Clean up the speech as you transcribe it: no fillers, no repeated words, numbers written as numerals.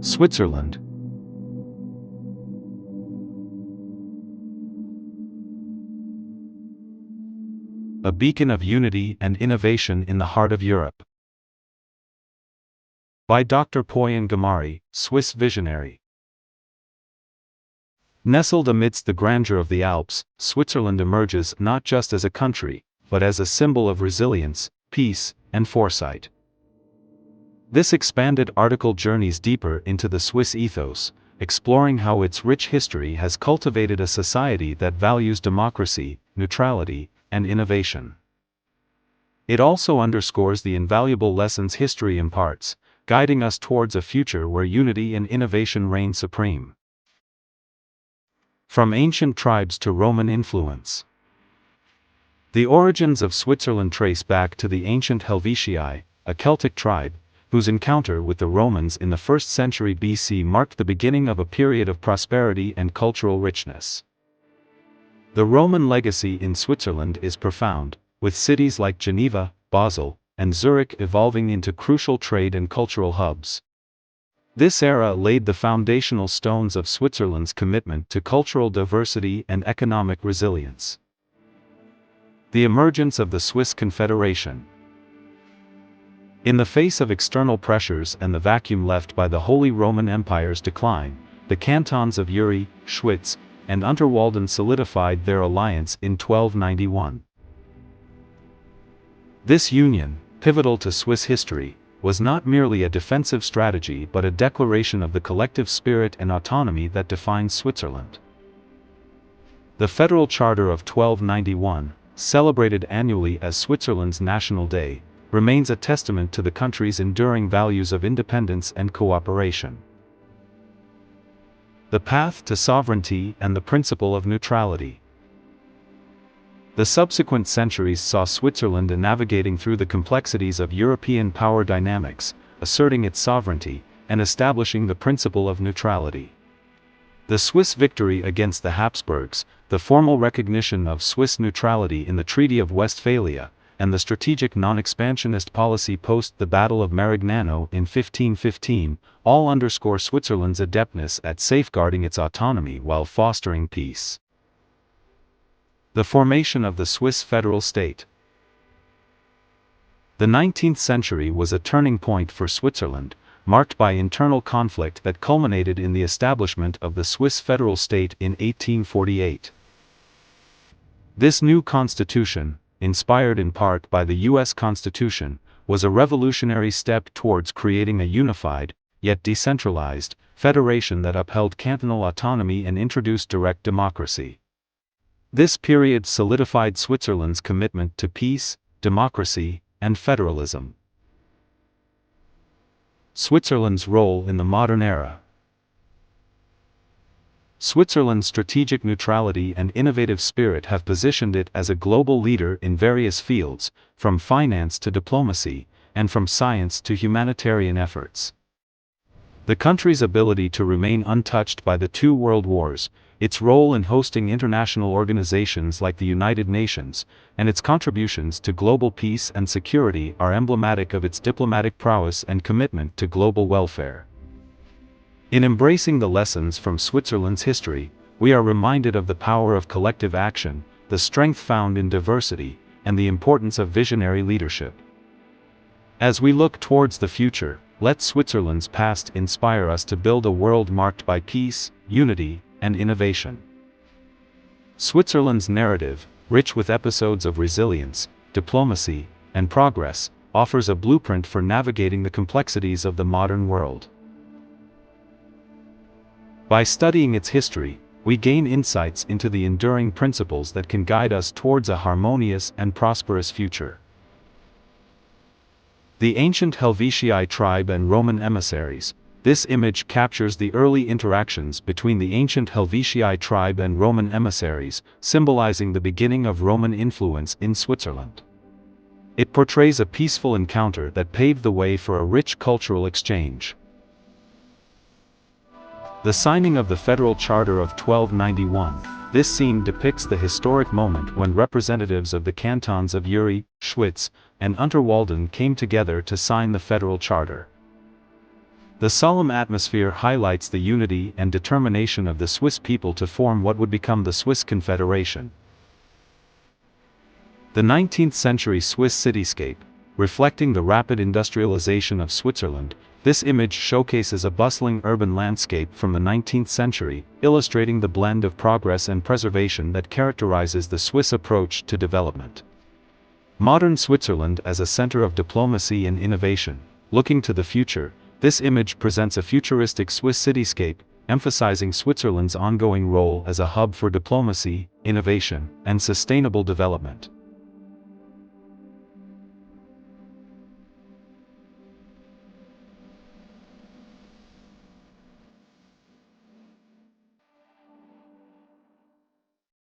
Switzerland. A beacon of unity and innovation in the heart of Europe. By Dr.Pooyan Ghamari, Swiss visionary. Nestled amidst the grandeur of the Alps, Switzerland emerges not just as a country, but as a symbol of resilience, peace, and foresight. This expanded article journeys deeper into the Swiss ethos, exploring how its rich history has cultivated a society that values democracy, neutrality, and innovation. It also underscores the invaluable lessons history imparts, guiding us towards a future where unity and innovation reign supreme. From ancient tribes to Roman influence. The origins of Switzerland trace back to the ancient Helvetii, a Celtic tribe, whose encounter with the Romans in the 1st century BC marked the beginning of a period of prosperity and cultural richness. The Roman legacy in Switzerland is profound, with cities like Geneva, Basel, and Zurich evolving into crucial trade and cultural hubs. This era laid the foundational stones of Switzerland's commitment to cultural diversity and economic resilience. The emergence of the Swiss Confederation. In the face of external pressures and the vacuum left by the Holy Roman Empire's decline, the cantons of Uri, Schwyz, and Unterwalden solidified their alliance in 1291. This union, pivotal to Swiss history, was not merely a defensive strategy but a declaration of the collective spirit and autonomy that defines Switzerland. The Federal Charter of 1291, celebrated annually as Switzerland's National Day, remains a testament to the country's enduring values of independence and cooperation. The path to sovereignty and the principle of neutrality. The subsequent centuries saw Switzerland navigating through the complexities of European power dynamics, asserting its sovereignty, and establishing the principle of neutrality. The Swiss victory against the Habsburgs, the formal recognition of Swiss neutrality in the Treaty of Westphalia, and the strategic non-expansionist policy post the Battle of Marignano in 1515, all underscore Switzerland's adeptness at safeguarding its autonomy while fostering peace. The formation of the Swiss federal state. The 19th century was a turning point for Switzerland, marked by internal conflict that culminated in the establishment of the Swiss federal state in 1848. This new constitution, inspired in part by the U.S. Constitution, was a revolutionary step towards creating a unified, yet decentralized, federation that upheld cantonal autonomy and introduced direct democracy. This period solidified Switzerland's commitment to peace, democracy, and federalism. Switzerland's role in the modern era. Switzerland's strategic neutrality and innovative spirit have positioned it as a global leader in various fields, from finance to diplomacy, and from science to humanitarian efforts. The country's ability to remain untouched by the two world wars, its role in hosting international organizations like the United Nations, and its contributions to global peace and security are emblematic of its diplomatic prowess and commitment to global welfare. In embracing the lessons from Switzerland's history, we are reminded of the power of collective action, the strength found in diversity, and the importance of visionary leadership. As we look towards the future, let Switzerland's past inspire us to build a world marked by peace, unity, and innovation. Switzerland's narrative, rich with episodes of resilience, diplomacy, and progress, offers a blueprint for navigating the complexities of the modern world. By studying its history, we gain insights into the enduring principles that can guide us towards a harmonious and prosperous future. The ancient Helvetii tribe and Roman emissaries. This image captures the early interactions between the ancient Helvetii tribe and Roman emissaries, symbolizing the beginning of Roman influence in Switzerland. It portrays a peaceful encounter that paved the way for a rich cultural exchange. The signing of the Federal Charter of 1291. This scene depicts the historic moment when representatives of the cantons of Uri, Schwyz, and Unterwalden came together to sign the Federal Charter. The solemn atmosphere highlights the unity and determination of the Swiss people to form what would become the Swiss Confederation. The 19th century Swiss cityscape, reflecting the rapid industrialization of Switzerland, this image showcases a bustling urban landscape from the 19th century, illustrating the blend of progress and preservation that characterizes the Swiss approach to development. Modern Switzerland as a center of diplomacy and innovation. Looking to the future, this image presents a futuristic Swiss cityscape, emphasizing Switzerland's ongoing role as a hub for diplomacy, innovation, and sustainable development.